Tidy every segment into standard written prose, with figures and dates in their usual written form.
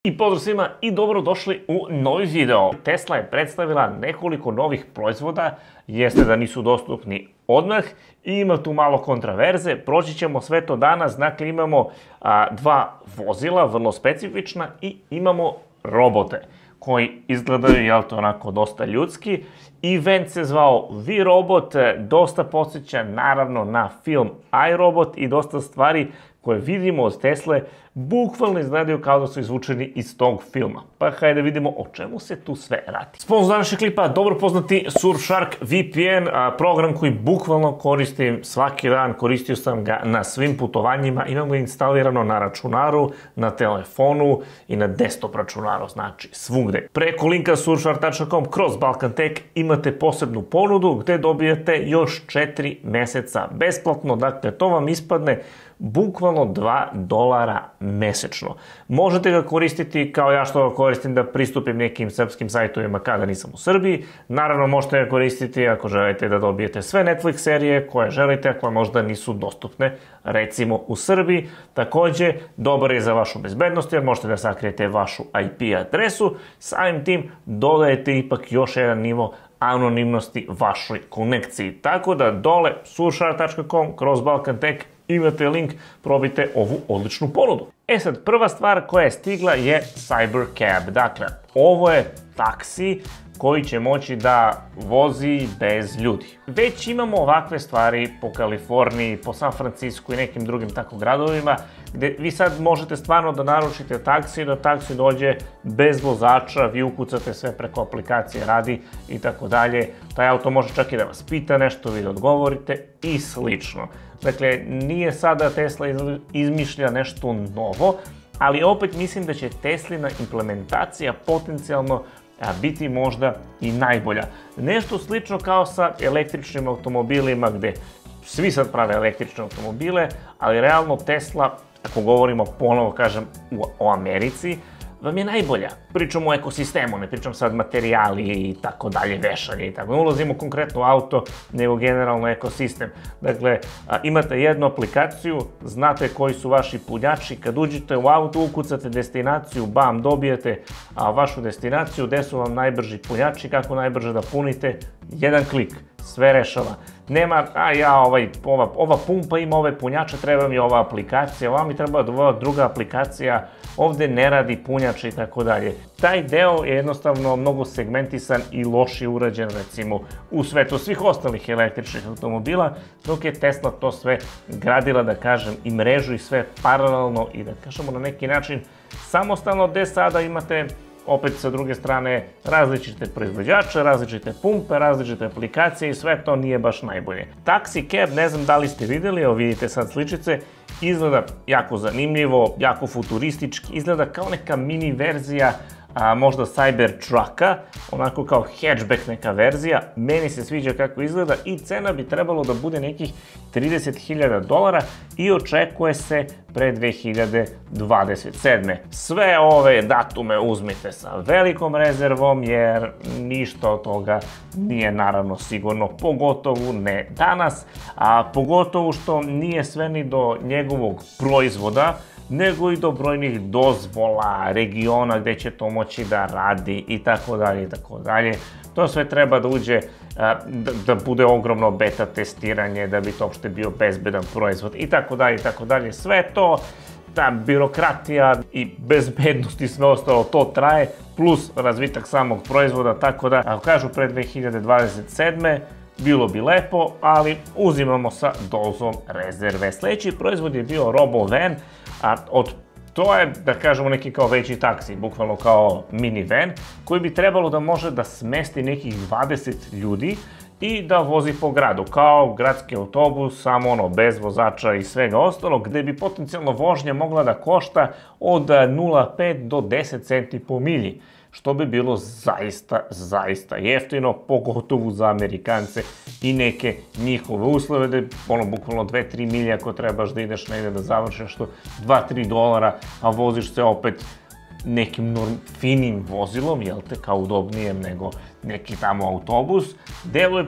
I pozdrav svima i dobrodošli u novi video. Tesla je predstavila nekoliko novih proizvoda, jeste da nisu dostupni odmah i ima tu malo kontraverze. Proći ćemo sve to danas, dakle imamo dva vozila, vrlo specifična, i imamo robote koji izgledaju, jel to, onako dosta ljudski. Event se zvao V-Robot, dosta podsjeća naravno na film iRobot i dosta stvari koje vidimo od Tesle bukvalno izgledaju kao da su izvučeni iz tog filma. Pa hajde vidimo o čemu se tu sve radi. Sponzor današnjeg klipa, dobro poznati Surfshark VPN, program koji bukvalno koristim svaki dan, koristio sam ga na svim putovanjima, imam ga instalirano na računaru, na telefonu i na desktop računaru, znači svugde. Preko linka surfshark.com kroz Balkantech imate posebnu ponudu gde dobijete još 4 meseca besplatno, dakle to vam ispadne bukvalno $2 mesečno. Možete ga koristiti kao ja što ga koristim da pristupim nekim srpskim sajtovima kada nisam u Srbiji. Naravno možete ga koristiti ako želite da dobijete sve Netflix serije koje želite, koje možda nisu dostupne recimo u Srbiji. Takođe, dobar je za vašu bezbednost jer možete da sakrijete vašu IP adresu. Samim tim dodajete ipak još jedan nivo anonimnosti vašoj konekciji. Tako da dole surfshark.com kroz Balkantech imate link, probajte ovu odličnu ponudu. E sad, prva stvar koja je stigla je Cybercab. Dakle, ovo je taksi koji će moći da vozi bez ljudi. Već imamo ovakve stvari po Kaliforniji, po San Francisku i nekim drugim tako gradovima, gde vi sad možete stvarno da naručite taksi, da taksi dođe bez vozača, vi ukucate sve preko aplikacije, radi i tako dalje. Taj auto može čak i da vas pita nešto, vi da odgovorite i slično. Dakle, nije sada Tesla izmišlja nešto novo, ali opet mislim da će Teslina implementacija potencijalno biti možda i najbolja. Nešto slično kao sa električnim automobilima gde svi sad prave električne automobile, ali realno Tesla, ako govorimo ponovo kažem o Americi, vam je najbolja. Pričam o ekosistemu, ne pričam sad materijali i tako dalje, vešanje i tako. Ne ulazimo konkretno u auto, nego generalno ekosistem. Dakle, imate jednu aplikaciju, znate koji su vaši punjači, kad uđete u auto, ukucate destinaciju, bam, dobijete vašu destinaciju, gde su vam najbrži punjači, kako najbrže da punite, jedan klik, sve rešava. Nema, ova pumpa ima ove punjače, treba mi ova aplikacija, ova mi treba druga aplikacija, ovde ne radi punjač i tako dalje. Taj deo je jednostavno mnogo segmentisan i loši urađen recimo u svetu svih ostalih električnih automobila, dok je Tesla to sve gradila, da kažem, i mrežu i sve paralelno i da kažemo na neki način samostalno, gde sada imate opet sa druge strane različite proizvođače, različite pumpe, različite aplikacije i sve to nije baš najbolje. Taxi Cab, ne znam da li ste videli, evo vidite sad sličice, izgleda jako zanimljivo, jako futuristički, izgleda kao neka mini verzija možda Cybertrucka, onako kao hatchback neka verzija, meni se sviđa kako izgleda i cena bi trebalo da bude nekih $30.000 i očekuje se pre 2027. Sve ove datume uzmite sa velikom rezervom jer ništa od toga nije naravno sigurno, pogotovo ne danas, a pogotovo što nije sve ni do njegovog proizvoda, nego i do brojnih dozvola, regiona gde će to moći da radi i tako dalje i tako dalje. To sve treba da uđe, da bude ogromno beta testiranje, da bi to uopšte bio bezbedan proizvod i tako dalje i tako dalje. Sve to, ta birokratija i bezbednost i sve ostalo, to traje, plus razvitak samog proizvoda, tako da, ako kažu pre 2027. bilo bi lepo, ali uzimamo sa dozom rezerve. Sljedeći proizvod je bio RoboVan, to je, da kažemo, neki kao veći taksi, bukvalno kao minivan, koji bi trebalo da može da smesti nekih 20 ljudi i da vozi po gradu, kao gradski autobus, samo ono, bez vozača i svega ostalog, gde bi potencijalno vožnja mogla da košta od 0,5 do 10 centi po milji, što bi bilo zaista jeftino, pogotovo za Amerikance i neke njihove uslove, da je bukvalno 2-3 milije ako trebaš da ideš negde da završiš što $2-3, a voziš se opet nekim finim vozilom, jel te, kao udobnijem nego neki tamo autobus, deluje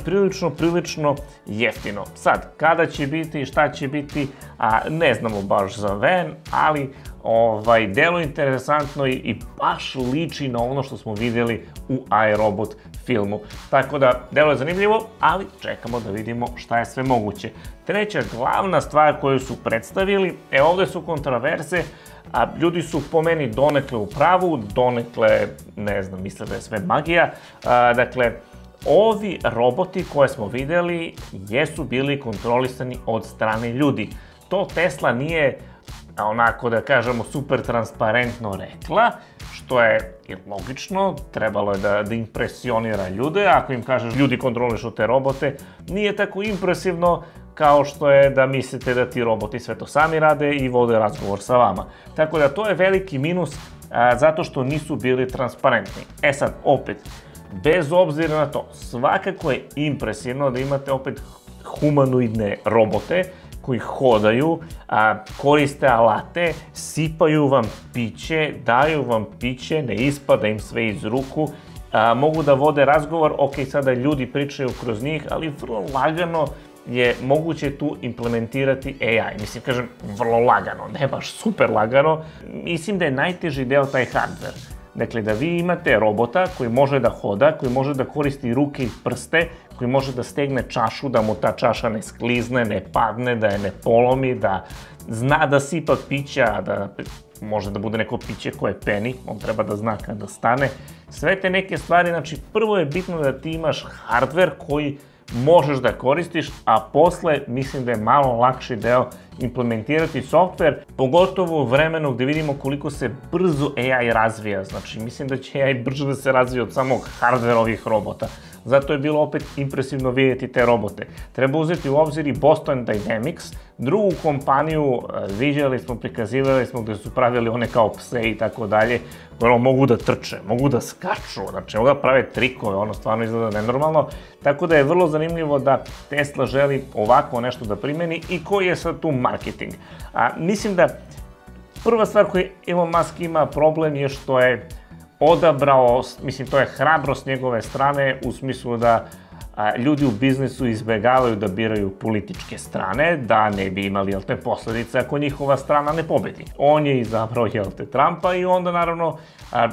prilično jeftino. Sad, kada će biti i šta će biti, ne znamo baš za van, ali deluje interesantno i baš liči na ono što smo vidjeli u iRobot filmu. Tako da, deluje zanimljivo, ali čekamo da vidimo šta je sve moguće. Treća glavna stvar koju su predstavili, ovdje su kontraverze, a ljudi su po meni donekle u pravu, donekle, ne znam, misle da je sve magija. Dakle, ovi roboti koje smo vidjeli jesu bili kontrolisani od strane ljudi. To Tesla nije, onako da kažemo, super transparentno rekla, što je logično, trebalo je da impresionira ljude. Ako im kažeš ljudi kontrolišu te robote, nije tako impresivno kao što je da mislite da ti roboti sve to sami rade i vode razgovor sa vama. Tako da to je veliki minus zato što nisu bili transparentni. Sad, opet, bez obzira na to, svakako je impresivno da imate opet humanoidne robote koji hodaju, koriste alate, sipaju vam piće, daju vam piće, ne ispada im sve iz ruku, mogu da vode razgovor, ok, sada ljudi pričaju kroz njih, ali vrlo lagano je moguće tu implementirati AI. Mislim, kažem, vrlo lagano, ne baš super lagano. Mislim da je najteži deo taj hardware. Dakle, da vi imate robota koji može da hoda, koji može da koristi ruke i prste, koji može da stegne čašu, da mu ta čaša ne sklizne, ne padne, da je ne polomi, da zna da sipa pića, da može da bude neko piće koje peni, on treba da zna kada stane. Sve te neke stvari, znači prvo je bitno da ti imaš hardware koji možeš da koristiš, a posle mislim da je malo lakši deo implementirati software, pogotovo u vremenu gde vidimo koliko se brzo AI razvija. Znači, mislim da će AI brže da se razvija od samog hardware ovih robota. Zato je bilo opet impresivno vidjeti te robote. Treba uzeti u obzir i Boston Dynamics, drugu kompaniju, viđali smo, prikazivali smo gde su pravili one kao pse i tako dalje, koje mogu da trče, mogu da skaču, znači mogu da prave trikove, ono stvarno izgleda nenormalno. Tako da je vrlo zanimljivo da Tesla želi ovako nešto da primeni i koji je sad tu marketing. Mislim da prva stvar koju Elon Musk ima problem je što je odabrao, mislim to je hrabrost njegove strane u smislu da ljudi u biznisu izbegavaju da biraju političke strane, da ne bi imali posledice ako njihova strana ne pobedi. On je izabrao Trumpa i onda naravno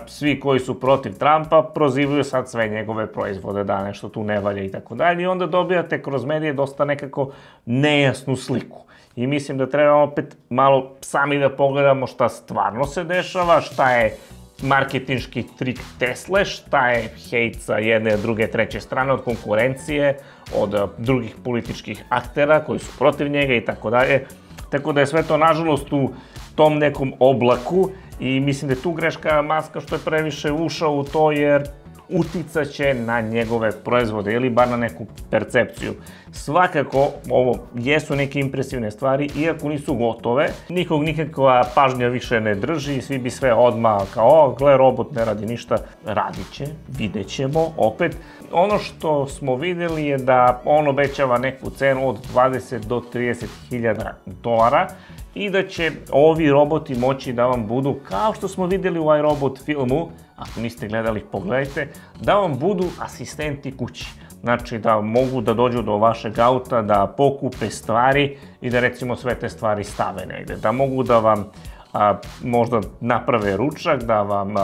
svi koji su protiv Trumpa prozivaju sad sve njegove proizvode, da nešto tu ne valja i tako dalje, i onda dobijate kroz medije dosta nekako nejasnu sliku. I mislim da trebamo opet malo sami da pogledamo šta stvarno se dešava, šta je marketinški trik Tesle, šta je hejt sa jedne, druge, treće strane, od konkurencije, od drugih političkih aktera koji su protiv njega i tako dalje. Tako da je sve to nažalost u tom nekom oblaku i mislim da je tu greška Muska što je previše ušao u to, jer uticaće na njegove proizvode ili bar na neku percepciju. Svakako, ovo jesu neke impresivne stvari, iako nisu gotove, nikog nikakva pažnja više ne drži, svi bi sve odmah kao, gle, robot ne radi ništa, radit će, vidjet ćemo, opet. Ono što smo vidjeli je da on obećava neku cenu od 20 do 30 hiljada dolara i da će ovi roboti moći da vam budu, kao što smo vidjeli u iRobot filmu, ako niste gledali, pogledajte, da vam budu asistenti kući. Znači da mogu da dođu do vašeg auta, da pokupe stvari i da recimo sve te stvari stave negde. Da mogu da vam možda naprave ručak, da vam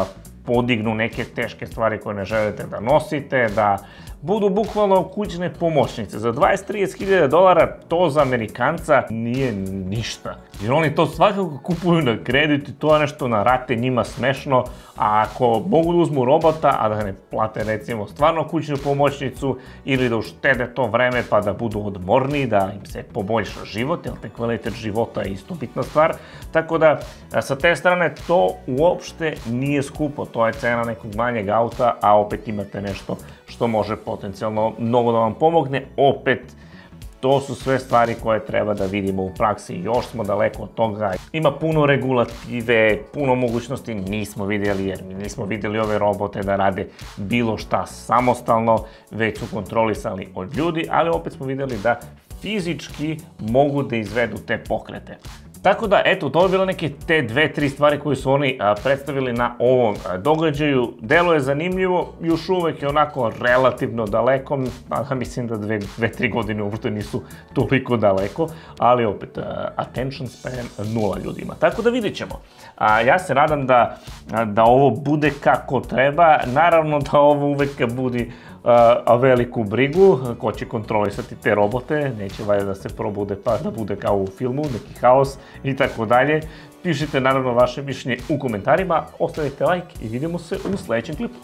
podignu neke teške stvari koje ne želite da nosite, da budu bukvalno kućne pomoćnice. Za 20-30 hiljada dolara to za Amerikanca nije ništa. Jer oni to svakako kupuju na kredit i to je nešto na rate njima smešno, a ako mogu da uzmu robota, a da ne plate recimo stvarno kućnu pomoćnicu ili da uštede to vreme pa da budu odmorniji, da im se poboljša život, jer te kvalitet života je isto bitna stvar. Tako da sa te strane to uopšte nije skupo, to je cena nekog manjeg auta, a opet imate nešto što može potencijalno mnogo da vam pomogne. Opet, to su sve stvari koje treba da vidimo u praksi, još smo daleko od toga. Ima puno regulative, puno mogućnosti nismo vidjeli, jer mi nismo vidjeli ove robote da rade bilo šta samostalno, već su kontrolisani od ljudi, ali opet smo vidjeli da fizički mogu da izvedu te pokrete. Tako da, eto, to je bilo neke te 2-3 stvari koje su oni predstavili na ovom događaju. Delo je zanimljivo, još uvek je onako relativno daleko, mislim da 2-3 godine uopšte nisu toliko daleko, ali opet, attention span 0 ljudi ima. Tako da vidjet ćemo. Ja se nadam da ovo bude kako treba, naravno da ovo uvek budi veliku brigu, ko će kontrolisati te robote, neće valjda da se probude pa da bude kao u filmu, neki haos i tako dalje. Pišite naravno vaše mišljenje u komentarima, ostavite like i vidimo se u sledećem klipu.